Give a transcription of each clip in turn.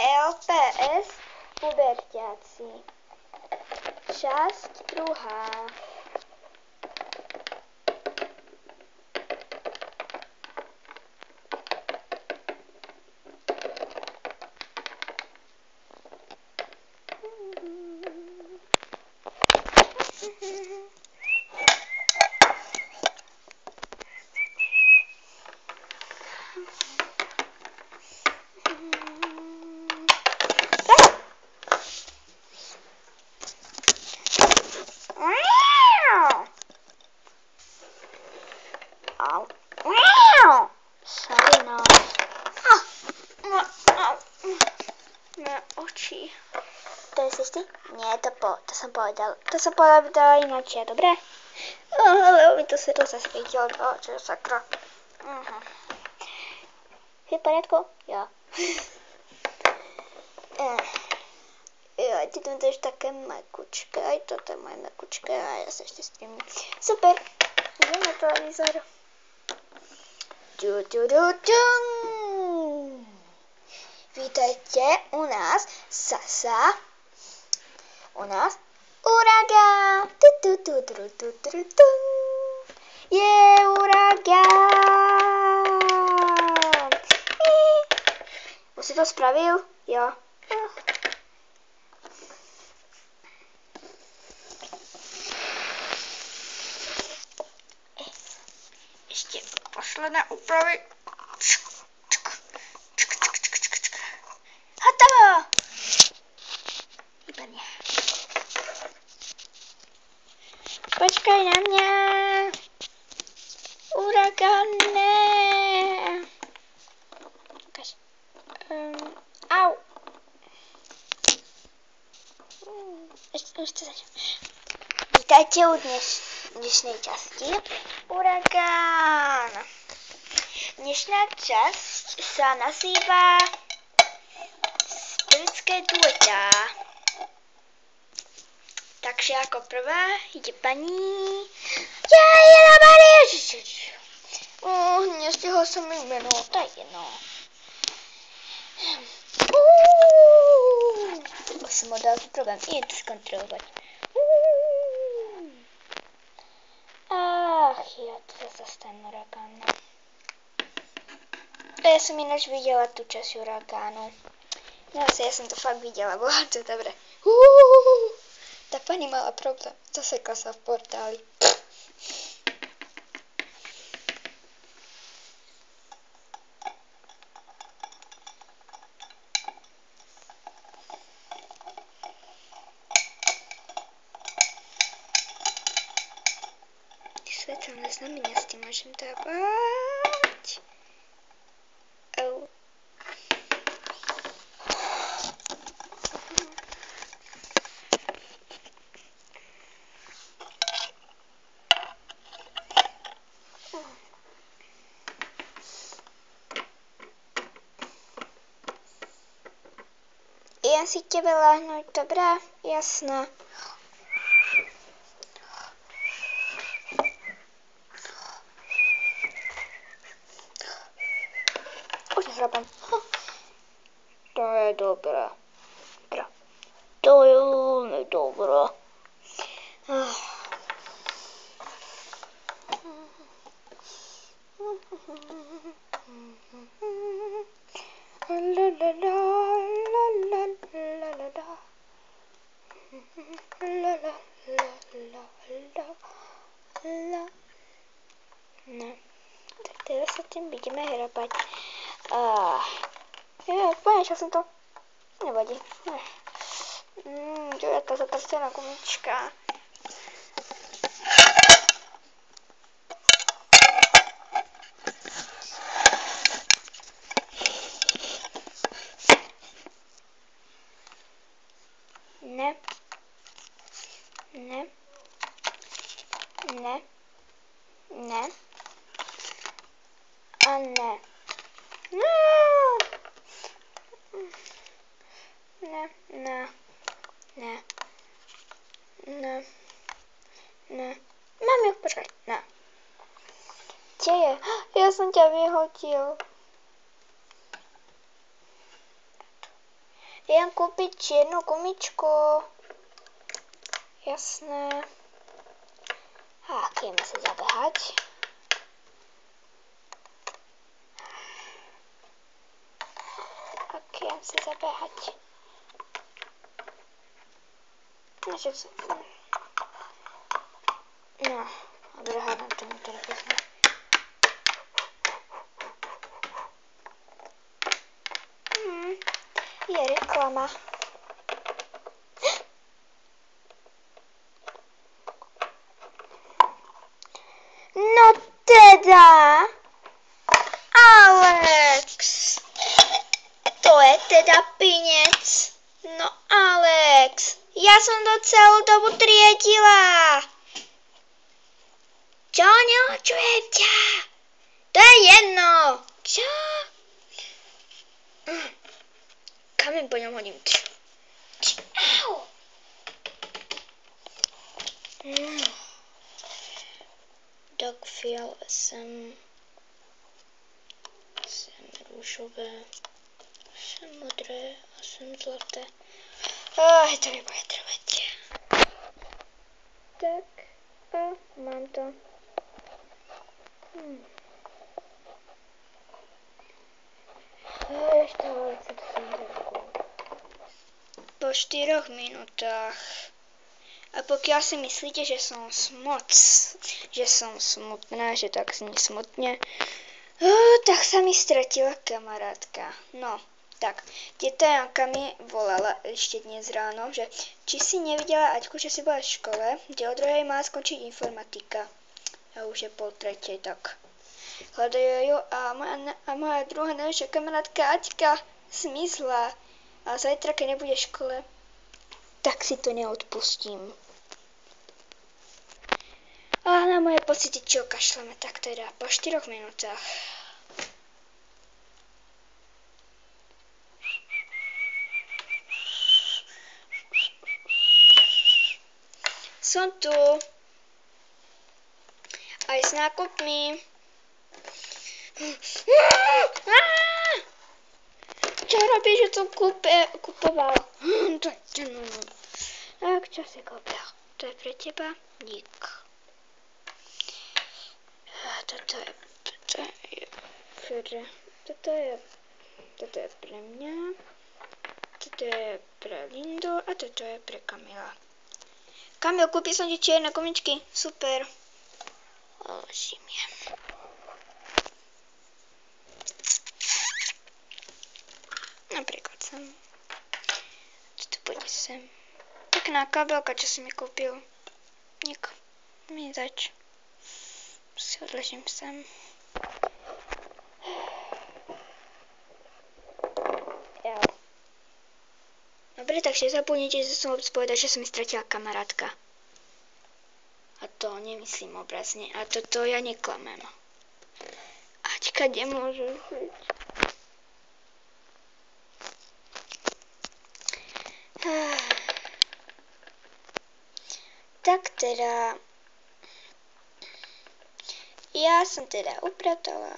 LPS puberťáci. Časť 2. Sorry, no. Na oči. To jsi ty? Nie, to som povedala. To som povedala ináč, dobre? Ale mi to svetlo zasvietilo. Čo sakra. Je v poriadku? Jo. Jo, ty tam to je také mekučké. Aj toto je moje mekučké. A ja sa ešte streamím. Super. Ideme na televízor. Vítajte u nás Sasa. U nás uragán. Je uragán. Už si to spravil? Jo. Ešte posledné úpravy. Hotovo! Výborne. Počkaj na mňa. Uragáne. Ukáž. Au. Ešte začnem. Vítajte u dnešnej časti Uragán. Dnešná časť sa nazýva Spiritské duetá. Takže ako prvá ide pani Jana Maria. Nestihol som mi meno, to je jedno. Som mal veľký problém, idem to skontrolovať. Ach, ja to zase ten uragán. Ja som ináč videla tú časť uragánu. Ja som to fakt videla, bola to dobre. Tá pani mala problém, zasekla sa v portáli. Svetelné znamenia s tým môžem dávať. Au. Idem si k tebe láhnuť, dobrá? Jasná. Už nezhrabám. To je dobré. To je veľmi dobré. No, tak teraz sa tým budeme hrabať. Konečne som to. Nevadí. Čo je tá zatrstená gumička? Ne. A ne. Ne. Mami, počkaj. Ne. Kde je? Ja som ťa vyhodil. Jen kúpiť čiernu gumičku. Jasné. A ideme sa zabehať. Idem sa zabehať. No, dobre, hádam to mi teraz vezme. Je reklama. No teda, Alex, to je teda pinec. No Alex, ja som to celú dobu triedila. Čo neočujem ťa? To je jedno. Čo? Kameň po ňom hodím. Au. Tak fialové sem rúžové, sem modré a sem zlaté. To nebude trvať. Tak, a mám to. Ešte ale sa to sem trošku. Po 4 minútach. A pokiaľ si myslíte, že som smutná, že tak znie smutne, tak sa mi stratila kamarátka. No, tak, teta Janka mi volala ešte dnes ráno, že či si nevidela Aťku, že si bola v škole, kde o 2:00 má skončiť informatika. A už je 2:30, tak hľadajú ju a moja druhá najlepšia kamarátka Aťka zmizla. A zajtra, keď nebude v škole, tak si to neodpustím. A na moje pocity čo kašleme, tak teda po 4 minútach. Som tu. Aj s nákupmi. Čo robíš, že som kupoval? Tak, čo si kúpil? To je pre teba? Dík. Toto je pre mňa. Toto je pre Lindu a toto je pre Kamila. Kamil, kúpil som ti čierne gumičky. Super. Ložím je. Napríklad sem. Toto bude sem. Pekná kabelka, čo si mi kúpil. Nik. Mi zač. Si odležím sem. Dobre, takže zabudnite, že som povedať, že som mi stratila kamarátka. A to nemyslím obrazne. A toto ja neklamem. Aťka, kde môžu byť? Tak teda... Ja som teda upratala.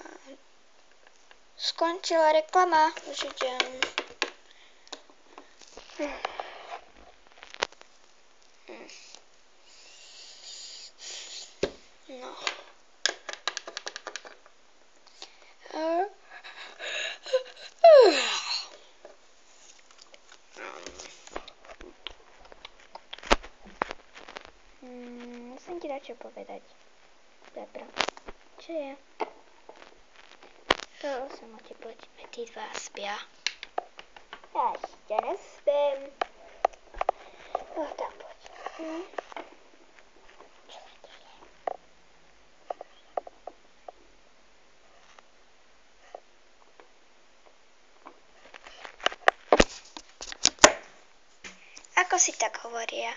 Skončila reklama. Už idem. No. Musím ti dať čo povedať. Dobre. Čo je? Samo ti poďme, tí dva spia. Ja ešte nespím. Tak poď. Čo sa deje? Ako si tak hovoria?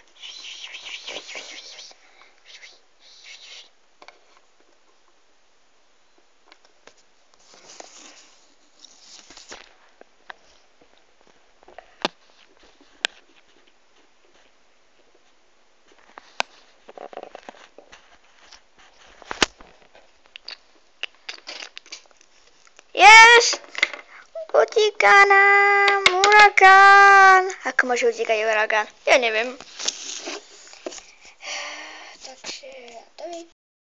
Yes! Utíká nám hurikán! Ako môže utíkať uragán? Ja neviem. Takže, to